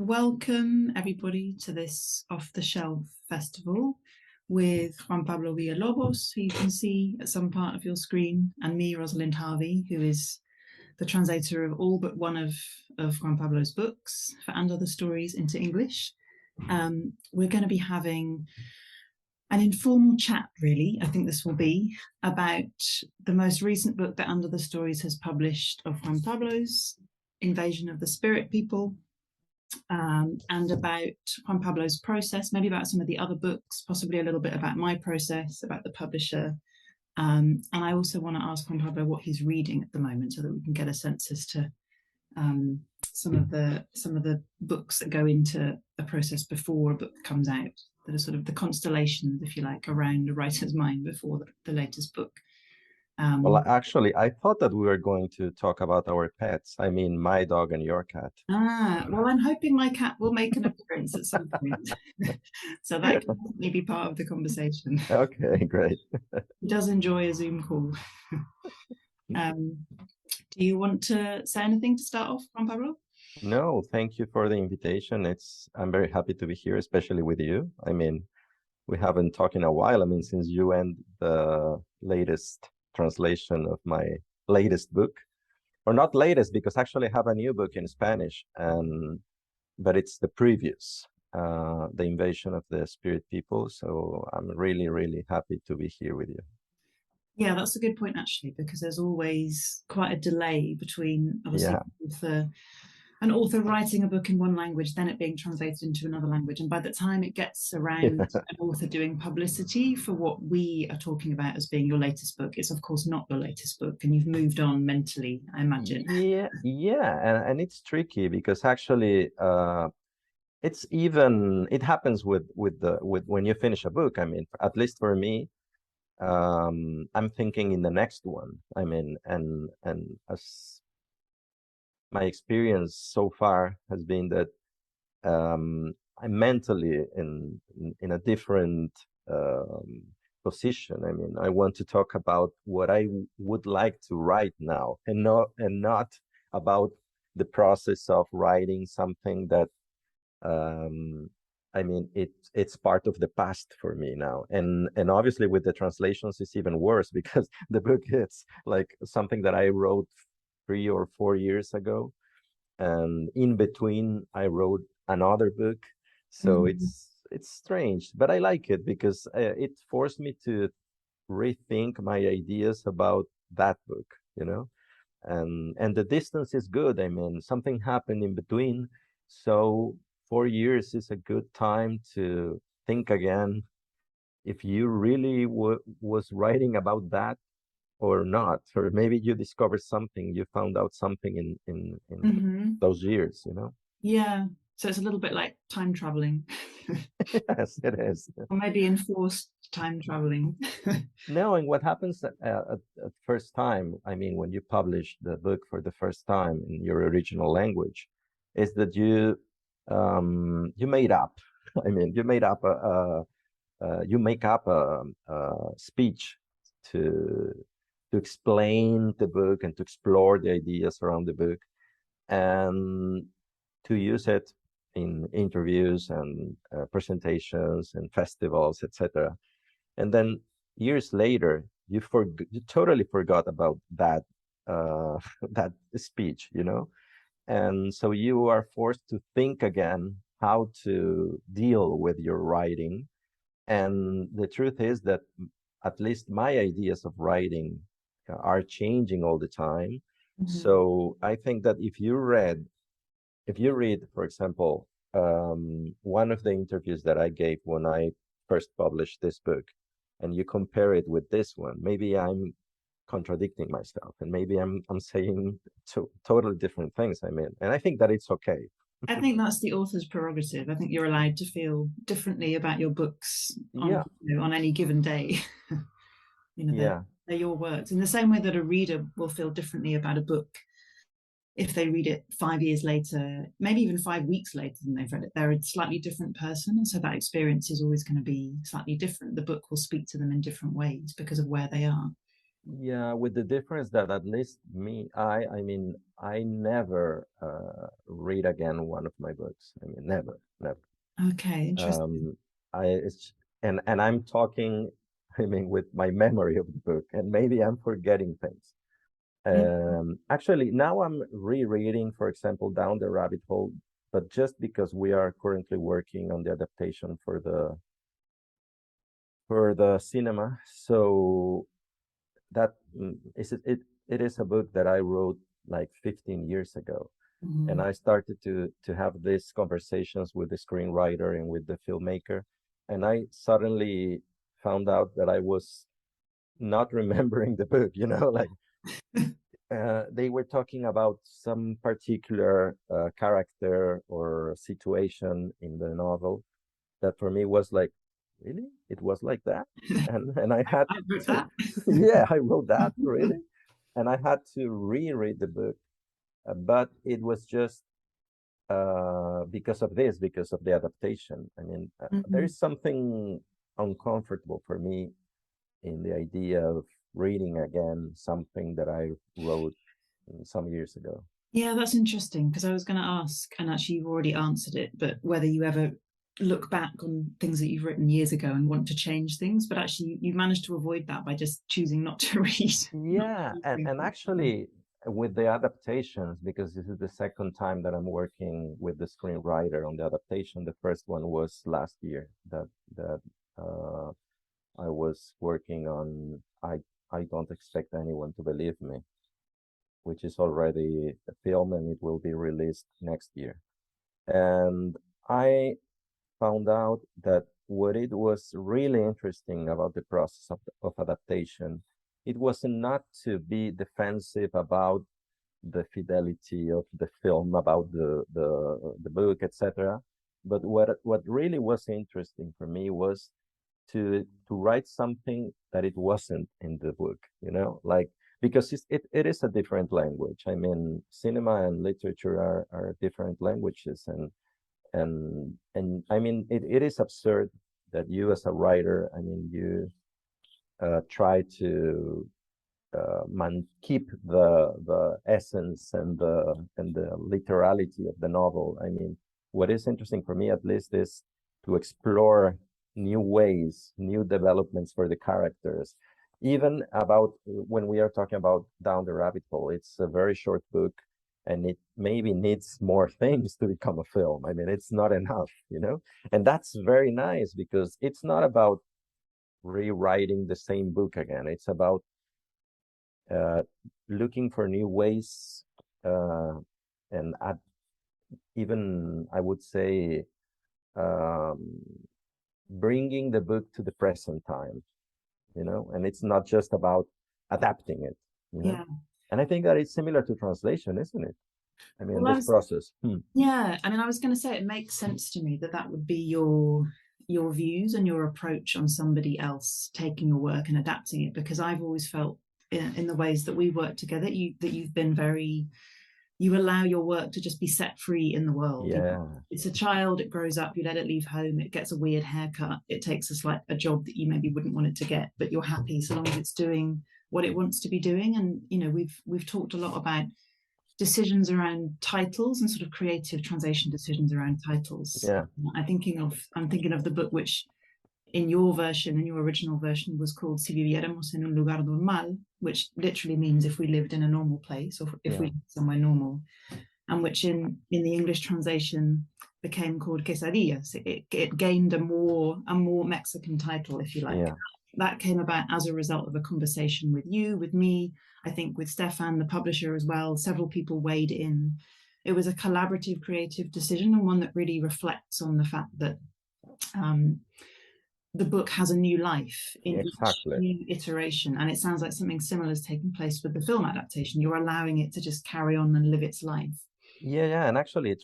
welcome everybody to this Off the Shelf festival with Juan Pablo Villalobos, who you can see at some part of your screen, and me, Rosalind Harvey, who is the translator of all but one of Juan Pablo's books, For and Other Stories, into English. We're going to be having an informal chat, really, I think this will be, about the most recent book that Under the Stories has published of Juan Pablo's, Invasion of the Spirit People, and about Juan Pablo's process, maybe about some of the other books, possibly a little bit about my process, about the publisher. And I also want to ask Juan Pablo what he's reading at the moment, so that we can get a sense as to some of the books that go into the process before a book comes out, that are sort of the constellations, if you like, around a writer's mind before the latest book. Well, actually, I thought that we were going to talk about our pets. I mean, my dog and your cat. Well, I'm hoping my cat will make an appearance at some point. So that can definitely be part of the conversation. Okay, great. He does enjoy a Zoom call. Do you want to say anything to start off, Juan Pablo? No, thank you for the invitation. I'm very happy to be here, especially with you. I mean, we haven't talked in a while. I mean, since you end the latest translation of my latest book, or not latest, because actually I have a new book in Spanish, but it's the previous, The Invasion of the Spirit People. So I'm really, really happy to be here with you. Yeah, that's a good point, actually, because there's always quite a delay between, obviously, an author writing a book in one language, then it being translated into another language. And by the time it gets around an author doing publicity for what we are talking about as being your latest book, it's of course not your latest book, and you've moved on mentally, I imagine. Yeah, and it's tricky because actually it happens with when you finish a book. I mean, at least for me, I'm thinking in the next one. I mean, and as my experience so far has been that I'm mentally in a different position. I mean, I want to talk about what I would like to write now, and not about the process of writing something that I mean, it's part of the past for me now. And obviously with the translations, it's even worse because the book is like something that I wrote 3 or 4 years ago. And in between, I wrote another book. So it's strange, but I like it because it forced me to rethink my ideas about that book, you know? And the distance is good. I mean, something happened in between. So 4 years is a good time to think again if you really was writing about that or not, or maybe you discovered something, you found out something in those years, you know? Yeah, so it's a little bit like time traveling. Yes, it is. Or maybe enforced time traveling. Knowing what happens at first time, I mean, when you publish the book for the first time in your original language, is that you made up. I mean, you make up a speech to explain the book and to explore the ideas around the book, and to use it in interviews and presentations and festivals, etc. And then years later, you totally forgot about that that speech, you know. And so you are forced to think again how to deal with your writing. And the truth is that at least my ideas of writing are changing all the time. So I think that if you read, for example, one of the interviews that I gave when I first published this book, and you compare it with this one, maybe I'm contradicting myself, and maybe I'm saying totally different things. I mean, and I think that it's okay. I think that's the author's prerogative. I think you're allowed to feel differently about your books on any given day. They're your words. In the same way that a reader will feel differently about a book if they read it 5 years later, maybe even 5 weeks later than they've read it. They're a slightly different person, and so that experience is always going to be slightly different. The book will speak to them in different ways because of where they are. Yeah, with the difference that at least me, I mean, I never read again one of my books. I mean, never, never. Okay, interesting. Um, it's and I'm talking, I mean, with my memory of the book, and maybe I'm forgetting things. Mm, Actually, now I'm rereading, for example, Down the Rabbit Hole, but just because we are currently working on the adaptation for the cinema, so that it is a book that I wrote like 15 years ago, and mhm. I started to have these conversations with the screenwriter and with the filmmaker, and I suddenly found out that I was not remembering the book, like they were talking about some particular character or situation in the novel that for me was like, really? It was like that? And I had I wrote to, that. yeah, I wrote that, really? And I had to reread the book, but it was just because of this, because of the adaptation. I mean, there Mhm. is something uncomfortable for me in the idea of reading again something that I wrote some years ago. Yeah, that's interesting because I was going to ask, and actually you've already answered it, but whether you ever look back on things that you've written years ago and want to change things, but actually you managed to avoid that by just choosing not to read. Not Yeah, to and read. actually with the adaptations, because this is the second time that I'm working with the screenwriter on the adaptation. The first one was last year that uh, I was working on. I don't expect anyone to believe me, which is already a film and it will be released next year. And I found out that what it was really interesting about the process of adaptation, it was not to be defensive about the fidelity of the film, about the book, etc. But what really was interesting for me was to write something that it wasn't in the book, like because it is a different language. I mean, cinema and literature are different languages, and I mean it is absurd that you as a writer, I mean, you try to keep the essence and the literality of the novel. I mean, what is interesting for me, at least, is to explore new ways, new developments for the characters. Even about when we are talking about Down the Rabbit Hole, it's a very short book, and it maybe needs more things to become a film. I mean, it's not enough. And that's very nice because it's not about rewriting the same book again. It's about uh, looking for new ways uh, and even I would say um, bringing the book to the present time, and it's not just about adapting it. Yeah. And I think that it's similar to translation, isn't it? I mean, Well, I this was, process. yeah, I mean, I was going to say it makes sense to me that that would be your views and your approach on somebody else taking your work and adapting it, because I've always felt in the ways that we work together, that you've been very, you allow your work to just be set free in the world. Yeah, It's a child, it grows up, you let it leave home, it gets a weird haircut, it takes a job that you maybe wouldn't want it to get, but you're happy so long as it's doing what it wants to be doing. And we've talked a lot about decisions around titles and sort of creative translation decisions around titles. yeah, I'm thinking of the book which in your version, in your original version, was called Si viviéramos en un lugar normal, which literally means if we lived in a normal place or if we yeah, lived somewhere normal, and which in the English translation became called quesadillas. It gained a more Mexican title, if you like. yeah, That came about as a result of a conversation with you, with me, I think with Stefan, the publisher, as well. Several people weighed in. It was a collaborative, creative decision, and one that really reflects on the fact that um, the book has a new life in each exactly. new iteration. And it sounds like something similar is taking place with the film adaptation. You're allowing it to just carry on and live its life. Yeah, yeah, and actually,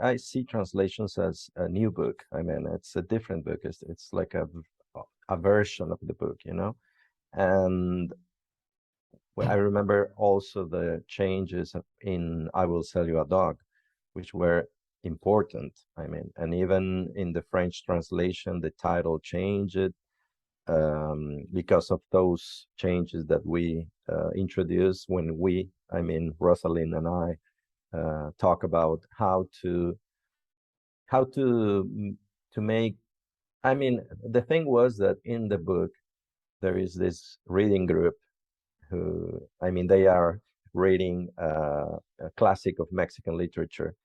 I see translations as a new book. I mean, it's a different book. It's like a version of the book. And I remember also the changes in I Will Sell You a Dog, which were important. I mean, and even in the French translation, the title changed. because of those changes that we introduced when we, I mean, Rosalind and I, talk about how to make. I mean, the thing was that in the book there is this reading group who, I mean, they are reading a classic of Mexican literature,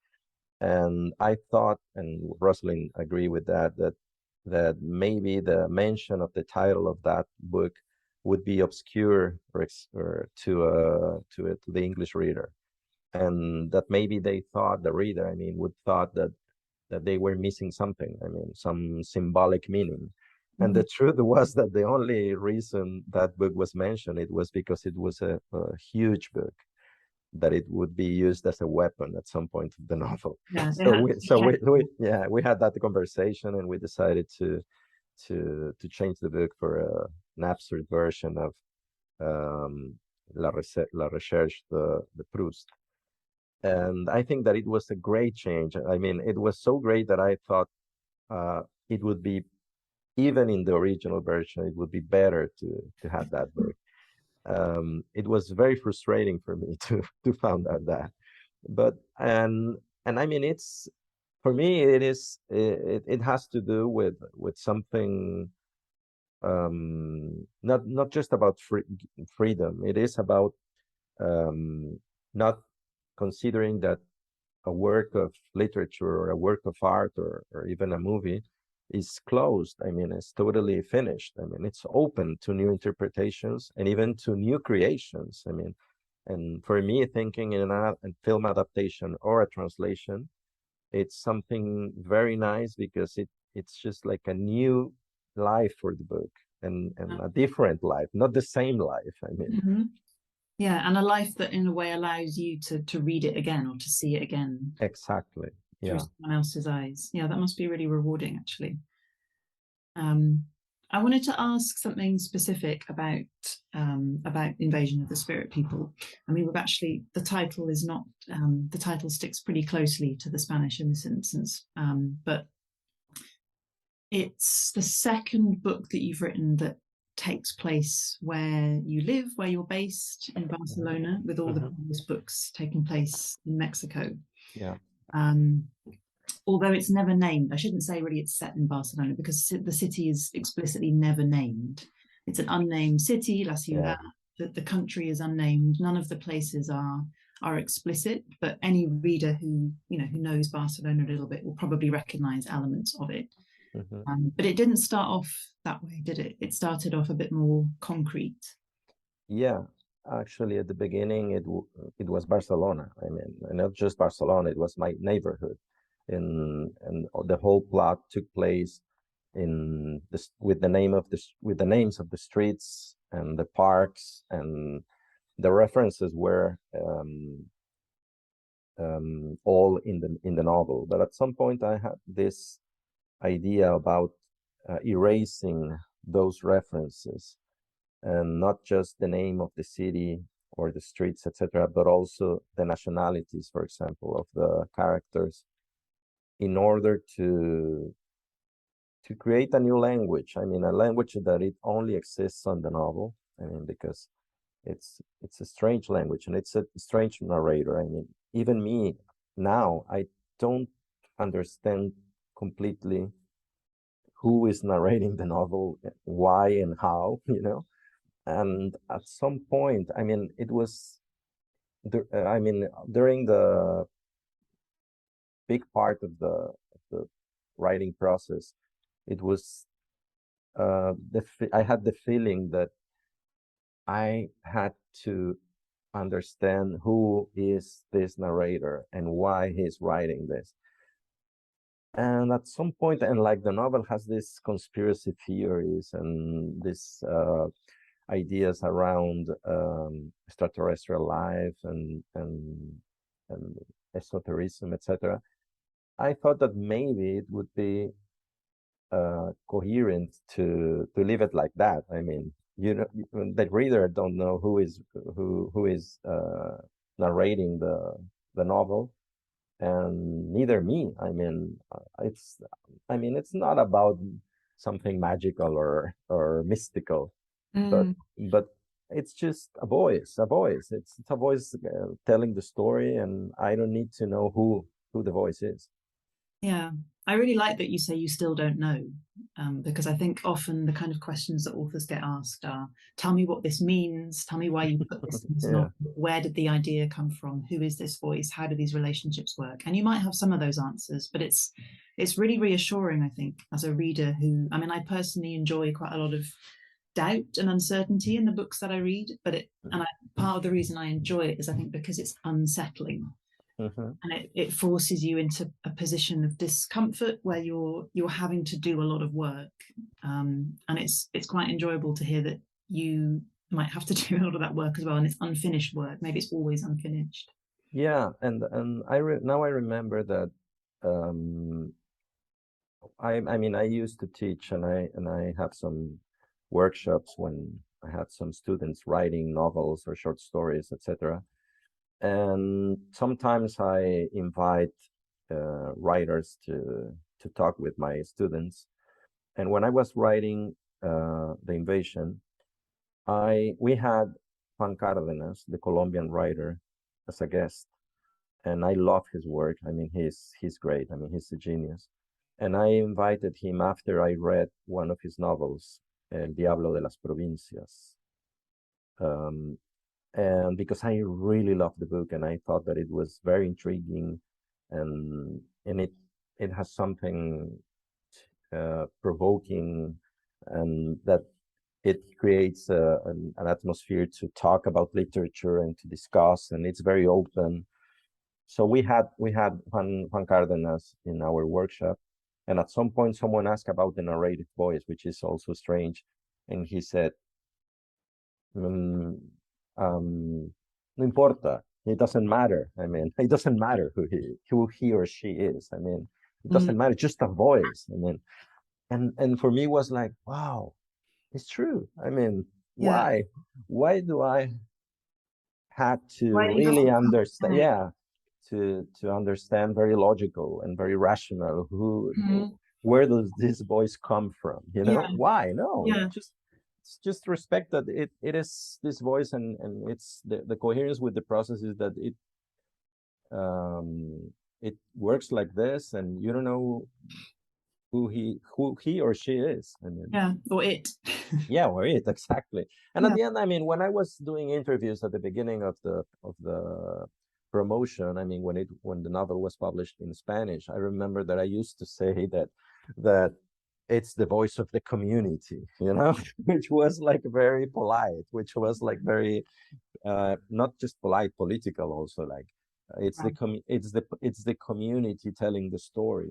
and I thought, and Rosalind agreed with that, that maybe the mention of the title of that book would be obscure or to the English reader, and that maybe they thought, the reader, I mean, would thought that they were missing something. I mean, some symbolic meaning. And the truth was that the only reason that book was mentioned, it was because it was a huge book, that it would be used as a weapon at some point of the novel. Yeah, We had that conversation, and we decided to change the book for an absurd version of La Recherche de Proust. And I think that it was a great change. I mean, it was so great that I thought it would be, even in the original version, it would be better to have that book. It was very frustrating for me to find out that, but and I mean, it's, for me, it has to do with something, not just about freedom. It is about not considering that a work of literature or a work of art or even a movie is closed. I mean, it's totally finished. I mean, it's open to new interpretations and even to new creations. I mean, and for me, thinking in a film adaptation or a translation, it's something very nice, because it's just like a new life for the book, and a different life, not the same life. I mean, yeah, and a life that in a way allows you to read it again or to see it again. Exactly. Through someone else's eyes. Yeah, that must be really rewarding, actually. I wanted to ask something specific about Invasion of the Spirit People. I mean, we've actually, the title is not, the title sticks pretty closely to the Spanish in this instance, but it's the second book that you've written that takes place where you live, where you're based in Barcelona, with all the previous books taking place in Mexico. Yeah. Although it's never named. I shouldn't say really it's set in Barcelona, because the city is explicitly never named. It's an unnamed city, La Ciudad. The country is unnamed. None of the places are explicit, but any reader who knows Barcelona a little bit will probably recognize elements of it. But it didn't start off that way, did it? It started off a bit more concrete. Yeah, actually, at the beginning, it was Barcelona. I mean, not just Barcelona; it was my neighborhood, and the whole plot took place in this with the names of the streets and the parks, and the references were all in the novel. But at some point, I had this idea about erasing those references, and not just the name of the city or the streets, etc., but also the nationalities, for example, of the characters, in order to create a new language. I mean, a language that it only exists on the novel. I mean, because it's a strange language, and it's a strange narrator. I mean, even me now, I don't understand completely who is narrating the novel, why and how, And at some point, I mean, it was, during the big part of the writing process, it was, I had the feeling that I had to understand who is this narrator and why he's writing this. And at some point, and like the novel has this conspiracy theories and this ideas around extraterrestrial life and esotericism, etc. I thought that maybe it would be coherent to leave it like that. I mean, the reader don't know who is narrating the novel, and neither me. I mean, it's not about something magical or mystical, but Mm. but it's just a voice, a voice. It's a voice telling the story, and I don't need to know who the voice is. Yeah, I really like that you say you still don't know, because I think often the kind of questions that authors get asked are, tell me what this means, tell me why you put this in this Yeah. novel, where did the idea come from, who is this voice, how do these relationships work? And you might have some of those answers, but it's really reassuring, I think, as a reader who, I mean, I personally enjoy quite a lot of doubt and uncertainty in the books that I read, but part of the reason I enjoy it is I think because it's unsettling, Mm-hmm. and it forces you into a position of discomfort where you're having to do a lot of work, and it's quite enjoyable to hear that you might have to do a lot of that work as well, and it's unfinished work. Maybe it's always unfinished. Yeah, and now I remember that um, I mean I used to teach, and I have some workshops when I had some students writing novels or short stories, etc. And sometimes I invite writers to talk with my students. And when I was writing The Invasion, I we had Juan Cárdenas, the Colombian writer, as a guest, and I love his work. I mean, he's great. I mean, he's a genius. And I invited him after I read one of his novels, El Diablo de las Provincias, um, and because I really loved the book and I thought that it was very intriguing, and it has something provoking, and that it creates an atmosphere to talk about literature and to discuss, and it's very open. So we had Juan Cárdenas in our workshop, and at some point someone asked about the narrative voice, which is also strange, and he said, mm, no importa, it doesn't matter. I mean, it doesn't matter who he or she is. I mean, it Mm, doesn't matter, just a voice. I mean, and for me it was like, wow, it's true. I mean, yeah. why do I had to Why do you have really to understand? panic? Yeah, to understand, very logical and very rational, Mm, where does this voice come from? yeah, Why? No, yeah, just respect that it is this voice, and it's the coherence with the process is that it works like this, and you don't know who he or she is. I mean, yeah, or it. yeah, or it exactly. And at Yeah. the end, I mean, when I was doing interviews at the beginning of the promotion, I mean, when the novel was published in Spanish, I remember that I used to say that it's the voice of the community, which was like very polite, which was like very not just polite, political also, like it's the community telling the story.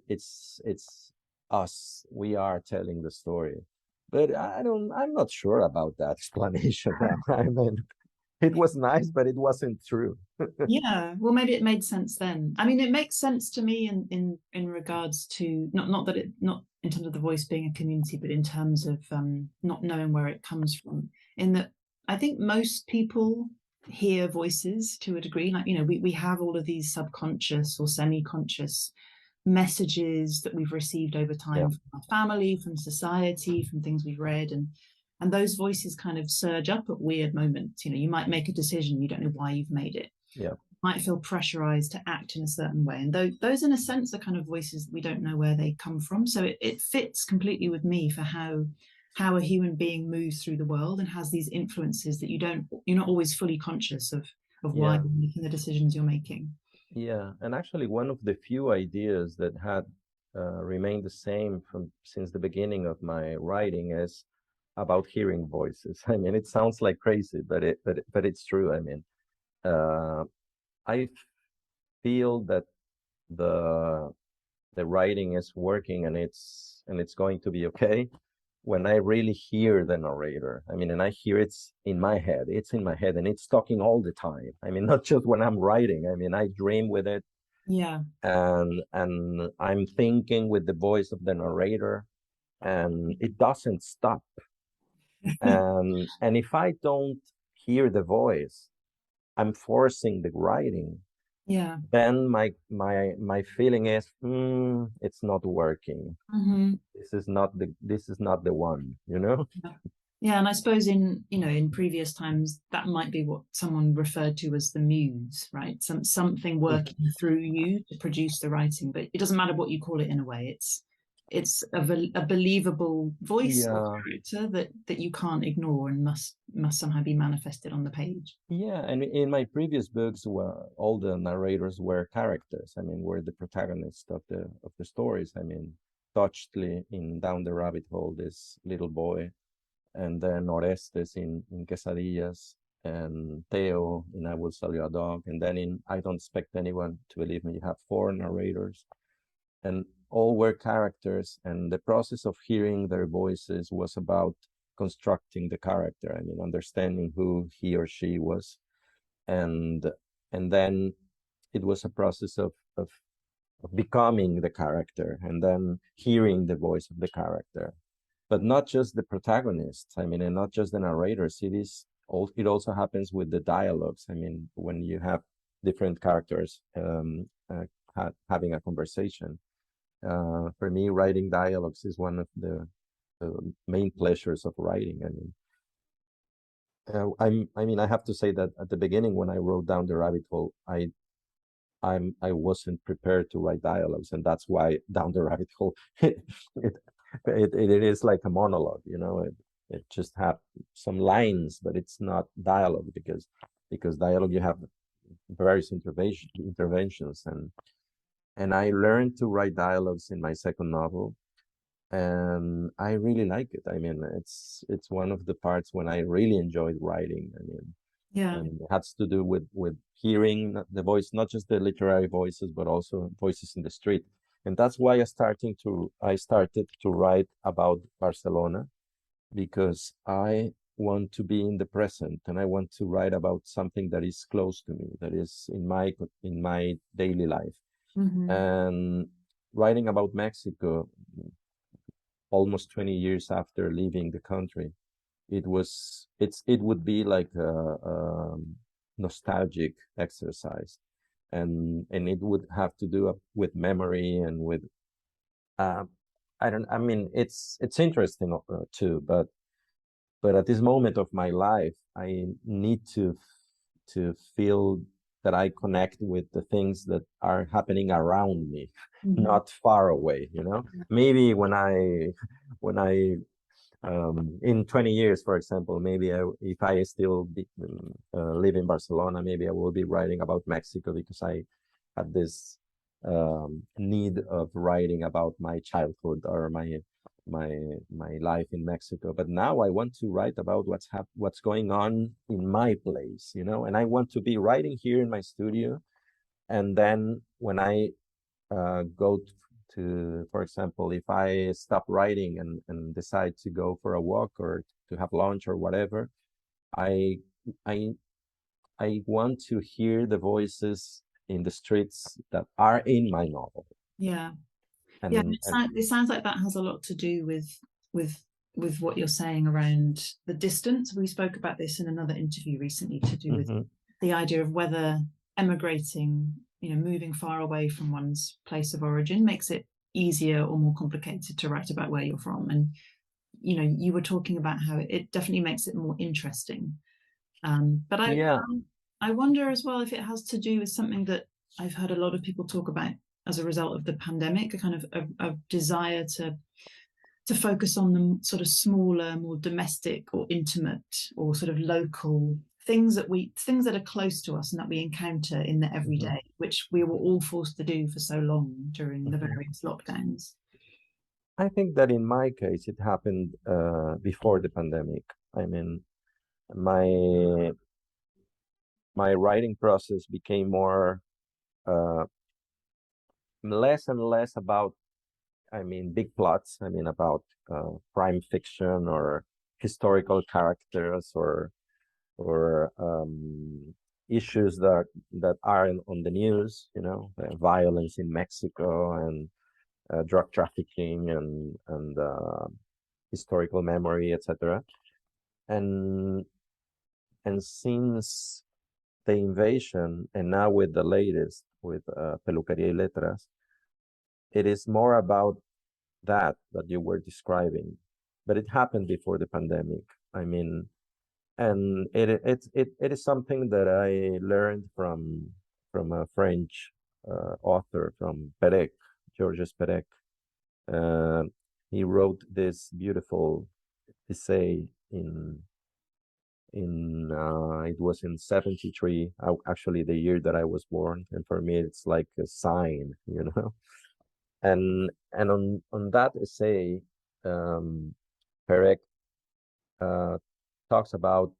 It's us. We are telling the story. But I'm not sure about that explanation now. I mean, it was nice, but it wasn't true. Yeah, well, maybe it made sense then. I mean, it makes sense to me in regards to not in terms of the voice being a community, but in terms of not knowing where it comes from. In that, I think most people hear voices to a degree. Like, we have all of these subconscious or semi-conscious messages that we've received over Yeah, time from our family, from society, from things we've read, and those voices kind of surge up at weird moments. You might make a decision, you don't know why you've made it, yeah, might feel pressurized to act in a certain way. And those, in a sense, are kind of voices that we don't know where they come from. So it fits completely with me for how a human being moves through the world and has these influences that you're not always fully conscious of why yeah, you're making the decisions you're making. yeah. And actually, one of the few ideas that had remained the same from since the beginning of my writing is about hearing voices. I mean, it sounds like crazy, but it's true. I mean, uh, I feel that the the writing is working, and it's going to be okay when I really hear the narrator. I mean, and I hear it's in my head. It's in my head, and it's talking all the time. I mean, not just when I'm writing. I mean, I dream with it, Yeah. and I'm thinking with the voice of the narrator, and it doesn't stop. And if I don't hear the voice, I'm forcing the writing, Yeah. then my feeling is it's not working. Hmm. This is not the one, you know? Yeah. Yeah, and I suppose in previous times that might be what someone referred to as the muse, right? Something working through you to produce the writing, but it doesn't matter what you call it in a way. It's a believable voice or Yeah, character that you can't ignore and must somehow be manifested on the page. yeah. And in my previous books, all the narrators were characters. I mean, were the protagonists of the stories. I mean, Touchedly in Down the Rabbit Hole, this little boy, and then Orestes in Quesadillas, and Theo in I Will Sell You a Dog, and then in I Don't Expect Anyone to Believe Me, you have four narrators, and all were characters, and the process of hearing their voices was about constructing the character. I mean, understanding who he or she was, and and then it was a process of becoming the character, and then hearing the voice of the character, but not just the protagonists. I mean, and not just the narrators. It also happens with the dialogues. I mean, when you have different characters having a conversation. For me, writing dialogues is one of the main pleasures of writing. I mean, I mean, I have to say that at the beginning, when I wrote Down the Rabbit Hole, I wasn't prepared to write dialogues, and that's why Down the Rabbit Hole it it is like a monologue, you know. It just have some lines, but it's not dialogue, because dialogue you have various interventions, and I learned to write dialogues in my second novel, and I really like it. I mean, it's one of the parts when I really enjoyed writing. I mean, Yeah. and it has to do with hearing the voice, not just the literary voices, but also voices in the street. And that's why I started to write about Barcelona, because I want to be in the present, and I want to write about something that is close to me, that is in my daily life. Hmm. And writing about Mexico almost 20 years after leaving the country, it would be like a nostalgic exercise, and it would have to do with memory and with uh, I mean, it's interesting too, but at this moment of my life, I need to feel that I connect with the things that are happening around me, Hmm. not far away, you know. Maybe when I in 20 years, for example, maybe if I still live in Barcelona, maybe I will be writing about Mexico, because I had this need of writing about my childhood or my my life in Mexico. But now I want to write about what's going on in my place, you know, and I want to be writing here in my studio. And then when I go for example, if I stop writing and decide to go for a walk or to have lunch or whatever, I I I want to hear the voices in the streets that are in my novel. Yeah. Yeah, And it sounds like that has a lot to do with with what you're saying around the distance. We spoke about this in another interview recently to do with mhm, the idea of whether emigrating, moving far away from one's place of origin makes it easier or more complicated to write about where you're from. And you were talking about how it definitely makes it more interesting. But yeah, I wonder as well if it has to do with something that I've heard a lot of people talk about as a result of the pandemic, a kind of a desire to focus on the sort of smaller, more domestic or intimate or sort of local things that are close to us and that we encounter in the mhm, everyday, which we were all forced to do for so long during the mhm. various lockdowns. I think that in my case it happened before the pandemic. I mean, my my writing process became more uh, less and less about, I mean, big plots. I mean, about crime fiction or historical characters or issues that are on the news. You know, violence in Mexico and drug trafficking and historical memory, etc. And and since the invasion, and now with the latest, with Peluquería y Letras, it is more about that you were describing. But it happened before the pandemic. I mean, and it is something that I learned from a French author, from Perec, Georges Perec. He wrote this beautiful essay in it was in 73, actually the year that I was born, and for me it's like a sign, you know. And on that essay, Perec talks about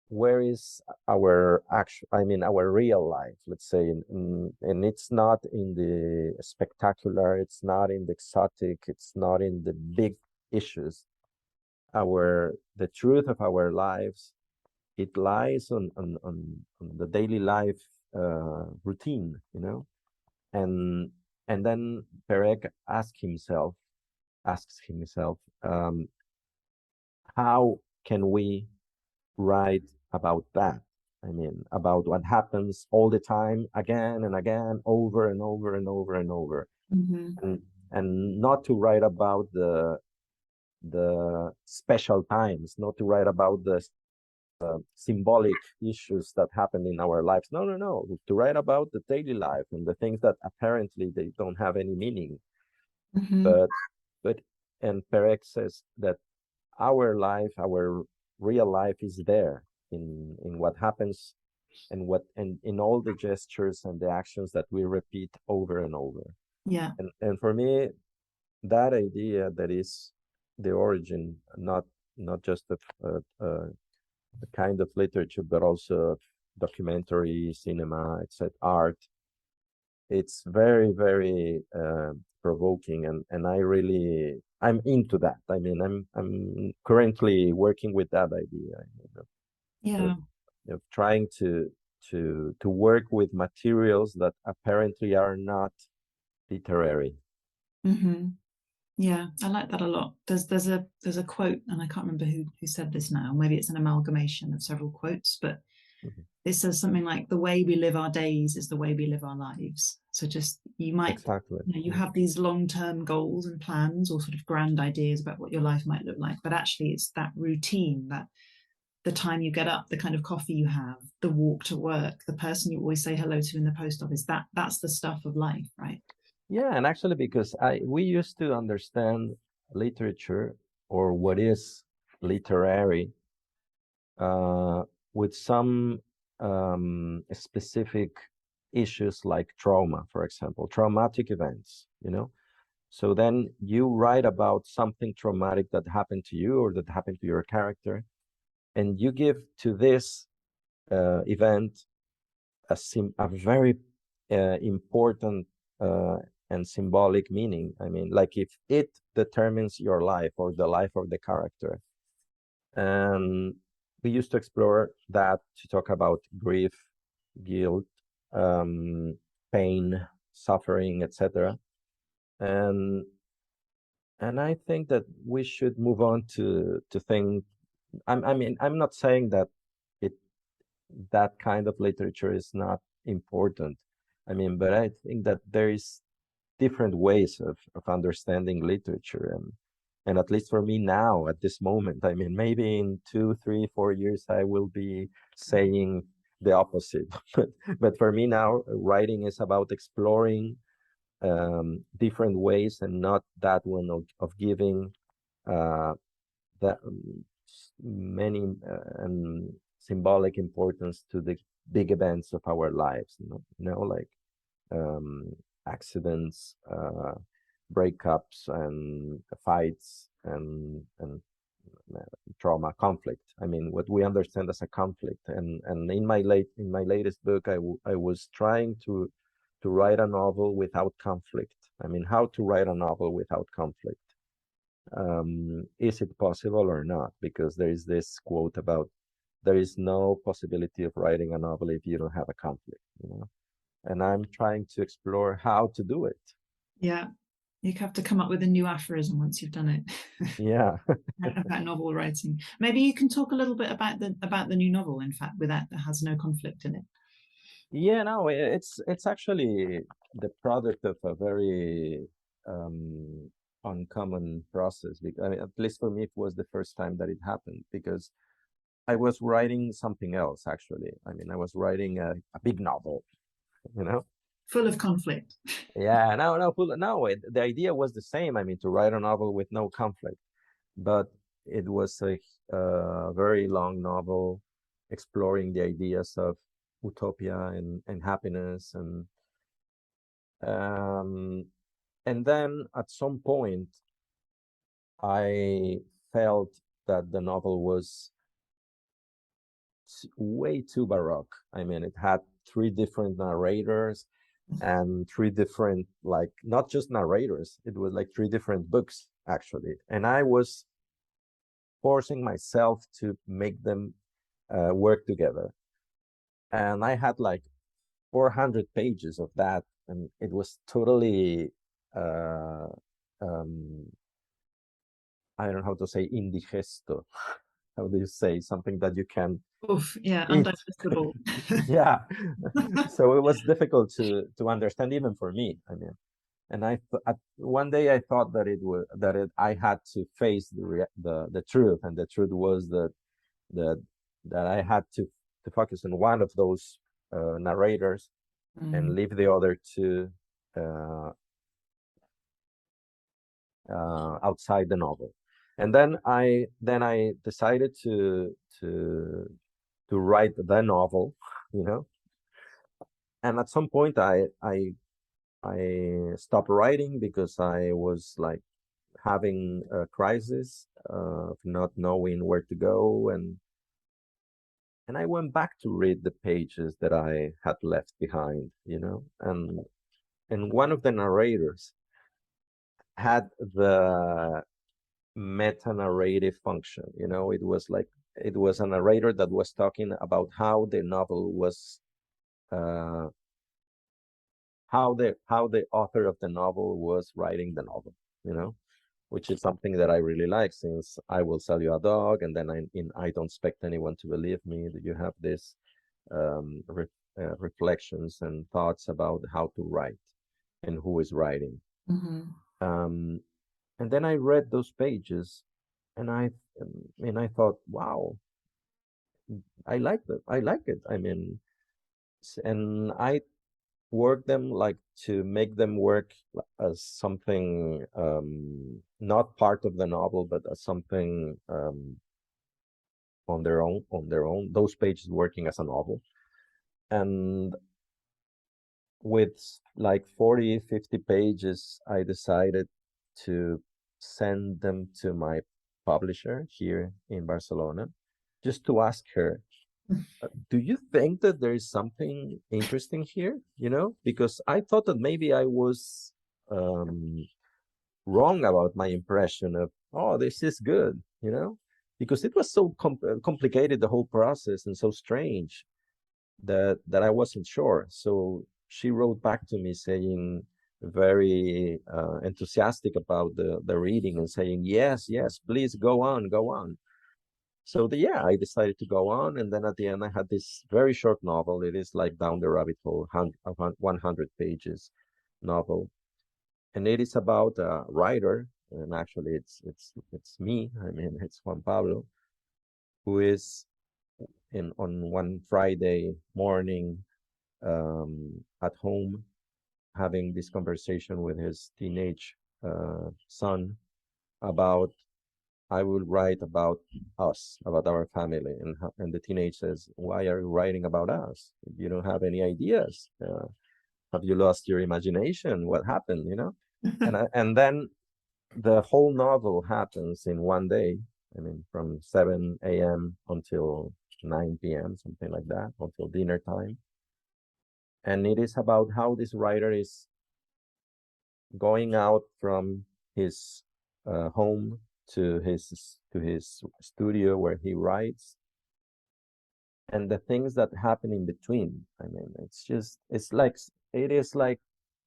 where is our our real life, let's say, and it's not in the spectacular, it's not in the exotic, it's not in the big issues. The truth of our lives, it lies on the daily life routine, you know. And then Perec asks himself, how can we write about that? I mean, about what happens all the time, again and again, over and over and over and over. Mm-hmm. And not to write about the special times, not to write about the symbolic issues that happen in our lives. No. To write about the daily life and the things that apparently they don't have any meaning. Mm-hmm. But and Perec says that our life, our real life, is there in what happens and in all the gestures and the actions that we repeat over and over. Yeah. And for me, that idea, that is the origin, not just of a kind of literature, but also of documentary, cinema, etc., art. It's very, very provoking, and I'm into that. I mean, I'm currently working with that idea, you know, Yeah. of trying to work with materials that apparently are not literary. Mm-hmm. Yeah, I like that a lot. There's a quote, and I can't remember who said this now. Maybe it's an amalgamation of several quotes, but Mhm. it says something like, "The way we live our days is the way we live our lives." So just you might, Exactly. you have these long-term goals and plans, or sort of grand ideas about what your life might look like, but actually it's that routine, that the time you get up, the kind of coffee you have, the walk to work, the person you always say hello to in the post office, that's the stuff of life, right? Yeah, and actually, because we used to understand literature, or what is literary, with some specific issues like trauma, for example, traumatic events, you know. So then you write about something traumatic that happened to you or that happened to your character, and you give to this event a very important and symbolic meaning. I mean, like if it determines your life or the life of the character. And we used to explore that, to talk about grief, guilt, pain, suffering, etc. And I think that we should move on to think. I mean, I'm not saying that it that kind of literature is not important. I mean, but I think that there is different ways of understanding literature, and at least for me now, at this moment, I mean, maybe in 2, 3, 4 years I will be saying the opposite. But for me now, writing is about exploring different ways, and not that one of giving that many and symbolic importance to the big events of our lives, like accidents, breakups, and fights, and trauma, conflict. I mean, what we understand as a conflict. And in my latest book, I was trying to write a novel without conflict. I mean, how to write a novel without conflict. Is it possible or not? Because there is this quote about, there is no possibility of writing a novel if you don't have a conflict, you know? And I'm trying to explore how to do it. Yeah. You have to come up with a new aphorism once you've done it. Yeah. About novel writing. Maybe you can talk a little bit about the new novel, in fact, with that has no conflict in it. Yeah, no, it's actually the product of a very uncommon process. Because, I mean, at least for me, it was the first time that it happened because I was writing something else, actually. I mean, I was writing a big novel, you know? Full of conflict. Yeah, no, the idea was the same. I mean, to write a novel with no conflict, but it was a very long novel exploring the ideas of utopia and happiness um, and then at some point I felt that the novel was way too baroque. I mean, it had three different narrators and three different, like, not just narrators, it was like three different books actually. And I was forcing myself to make them work together. And I had like 400 pages of that, and it was totally uh, um, I don't know how to say indigesto. How do you say something that you can Oof, yeah, eat? undigestible. Yeah. So it was difficult to understand even for me. I mean, and one day I thought that I had to face the truth, and the truth was that that I had to focus on one of those narrators and leave the other two uh, outside the novel. And then I decided to write the novel, you know. And at some point, I stopped writing because I was like having a crisis of not knowing where to go, and I went back to read the pages that I had left behind, you know. And one of the narrators had the meta narrative function. You know, it was a narrator that was talking about how the novel was, uh, how the author of the novel was writing the novel. You know, which is something that I really like, since I will sell you a dog, and then I don't expect anyone to believe me. That you have this reflections and thoughts about how to write and who is writing. Um, and then I read those pages, and I thought, wow, I like it. I like it. I mean, and I work them like to make them work as something not part of the novel, but as something on their own. On their own, those pages working as a novel, and with like 40, 50 pages, I decided to send them to my publisher here in Barcelona, just to ask her, do you think that there is something interesting here? You know, because I thought that maybe I was wrong about my impression of, oh, this is good, you know, because it was so complicated, the whole process, and so strange that I wasn't sure. So she wrote back to me saying, very enthusiastic about the reading, and saying, yes, yes, please go on, go on. So yeah, I decided to go on, and then at the end I had this very short novel. It is like Down the Rabbit Hole, 100 pages novel, and it is about a writer, and actually it's me. I mean, it's Juan Pablo, who is in on one Friday morning at home, having this conversation with his teenage son about, I will write about us, about our family. And the teenage says, why are you writing about us? You don't have any ideas. Have you lost your imagination? What happened, you know? And then the whole novel happens in one day. I mean, from 7 a.m. until 9 p.m., something like that, until dinner time. And it is about how this writer is going out from his home to his studio where he writes, and the things that happen in between. I mean, it's like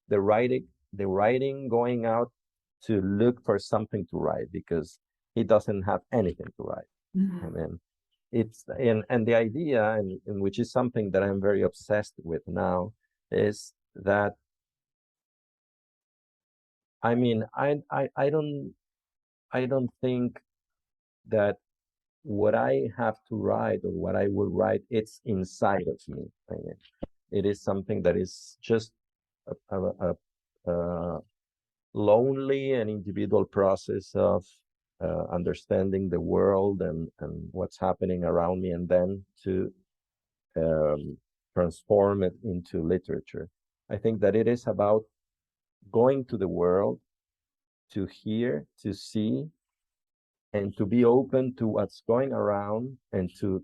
the writing going out to look for something to write because he doesn't have anything to write. I mean, it's and the idea, and which is something that I'm very obsessed with now, is that I mean I don't think that what I have to write or what I will write, it's inside of me. I mean, it is something that is just a lonely and individual process of understanding the world and what's happening around me, and then to transform it into literature. I think that it is about going to the world to hear, to see, and to be open to what's going around, and to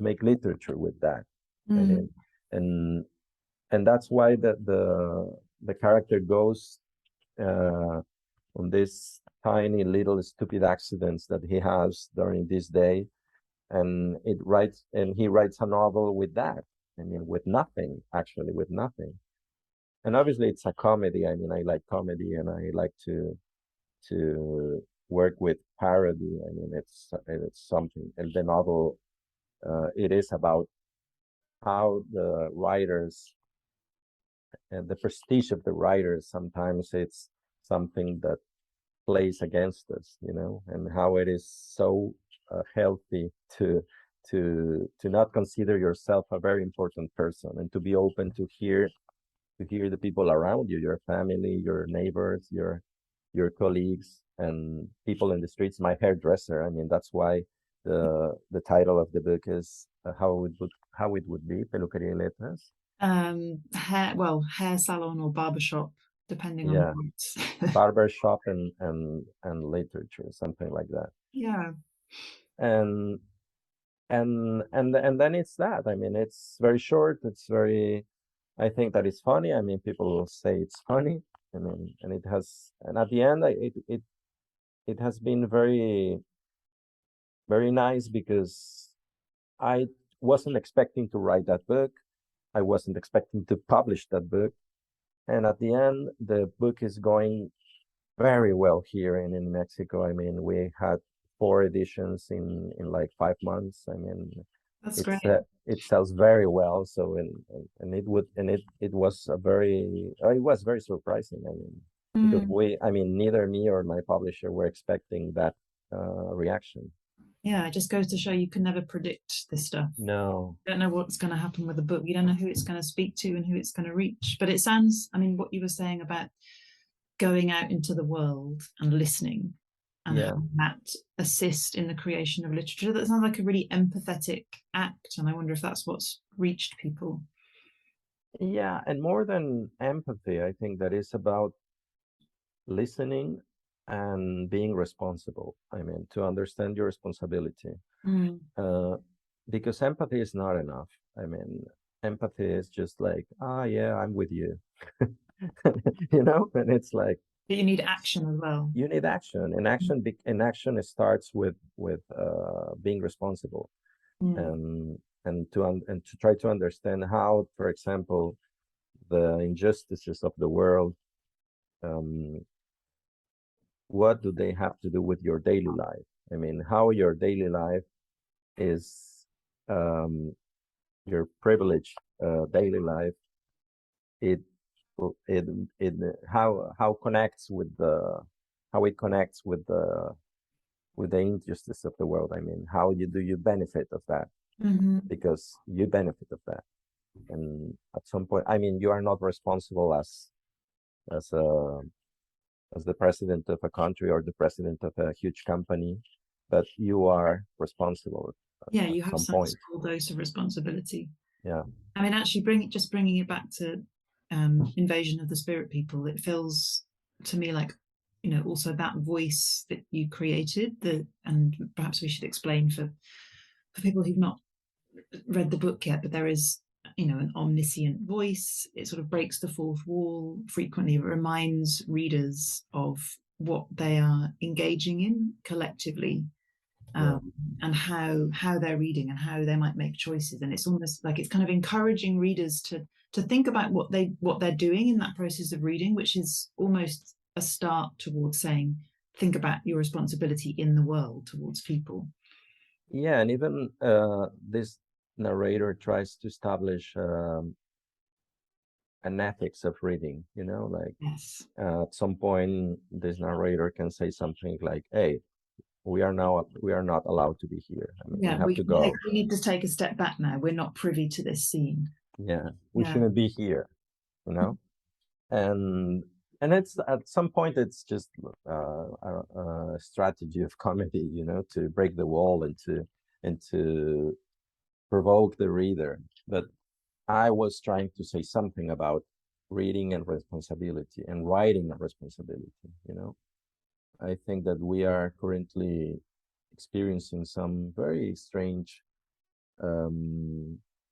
make literature with that. I mean, and that's why the character goes on this tiny little stupid accidents that he has during this day, and he writes a novel with that. I mean, with nothing, actually, with nothing. And obviously, it's a comedy. I mean, I like comedy, and I like to work with parody. I mean, it's something. And the novel, it is about how the writers and the prestige of the writers, sometimes it's something that plays against us, you know, and how it is so healthy to not consider yourself a very important person, and to be open to hear the people around you, your family, your neighbors, your colleagues, and people in the streets. My hairdresser. I mean, that's why the title of the book is how it would be, Peluquería y Letras. Hair salon or barbershop, depending on Yeah, the words. barbershop and literature, something like that. Yeah. And then it's that. I mean, it's very short. It's very. I think that it's funny. I mean, people will say it's funny. I mean, and it has. And at the end, it has been very very nice, because I wasn't expecting to write that book. I wasn't expecting to publish that book. And at the end, the book is going very well here in Mexico. I mean, we had 4 editions in like 5 months. I mean, That's great. It sells very well. So and it was very surprising. I mean, because neither me or my publisher were expecting that reaction. Yeah, it just goes to show you can never predict this stuff. No. You don't know what's going to happen with a book. You don't know who it's going to speak to and who it's going to reach. But it sounds, I mean, what you were saying about going out into the world and listening, and how that assist in the creation of literature, that sounds like a really empathetic act. And I wonder if that's what's reached people. Yeah, and more than empathy, I think that is about listening and being responsible. I mean, to understand your responsibility. Because empathy is not enough. I mean, empathy is just like, yeah, I'm with you. You know, and it's like, but you need action as well. You need action, and action starts with being responsible, and to try to understand how, for example, the injustices of the world, what do they have to do with your daily life? I mean, how your daily life is your privileged daily life. It how connects with how it connects with the injustice of the world. I mean, how do you benefit of that? Because you benefit of that, and at some point, I mean, you are not responsible as the president of a country or the president of a huge company, but you are responsible. Yeah, you have some small dose of responsibility. Yeah. I mean, actually, bringing it back to Invasion of the Spirit People, it feels to me like, you know, also that voice that you created, and perhaps we should explain for people who've not read the book yet, but there is, you know, an omniscient voice. It sort of breaks the fourth wall frequently. It reminds readers of what they are engaging in collectively, and how they're reading and how they might make choices. And it's almost like it's kind of encouraging readers to think about what they're doing in that process of reading, which is almost a start towards saying, think about your responsibility in the world towards people. Yeah, and even this narrator tries to establish an ethics of reading, like Yes. at some point this narrator can say something like, hey, we are not allowed to be here. I mean, we Yeah, have to go. we need to take a step back now. We're not privy to this scene. Yeah, we Yeah. shouldn't be here, and it's at some point it's just a strategy of comedy, to break the wall and to provoke the reader. But I was trying to say something about reading and responsibility and writing and responsibility. I think that we are currently experiencing some very strange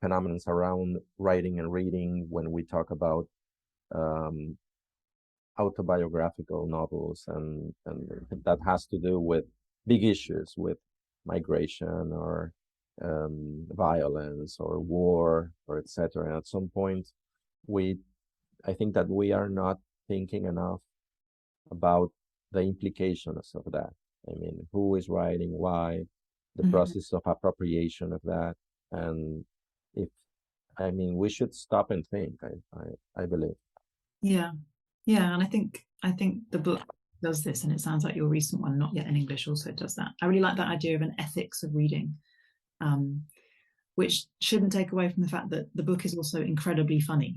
phenomena around writing and reading when we talk about um, autobiographical novels, and that has to do with big issues with migration or violence or war or etc. At some point, I think that we are not thinking enough about the implications of that. I mean, who is writing, why, the process of appropriation of that, and if we should stop and think. I believe. Yeah. Yeah. And I think the book does this, and it sounds like your recent one, not yet in English, also does that. I really like that idea of an ethics of reading, which shouldn't take away from the fact that the book is also incredibly funny.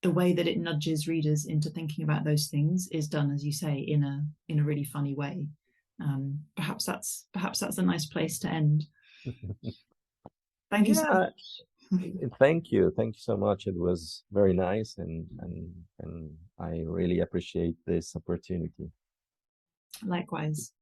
The way that it nudges readers into thinking about those things is done, as you say, in a really funny way. Perhaps that's a nice place to end. Thank you so Yeah, much. thank you so much. It was very nice, and I really appreciate this opportunity. Likewise.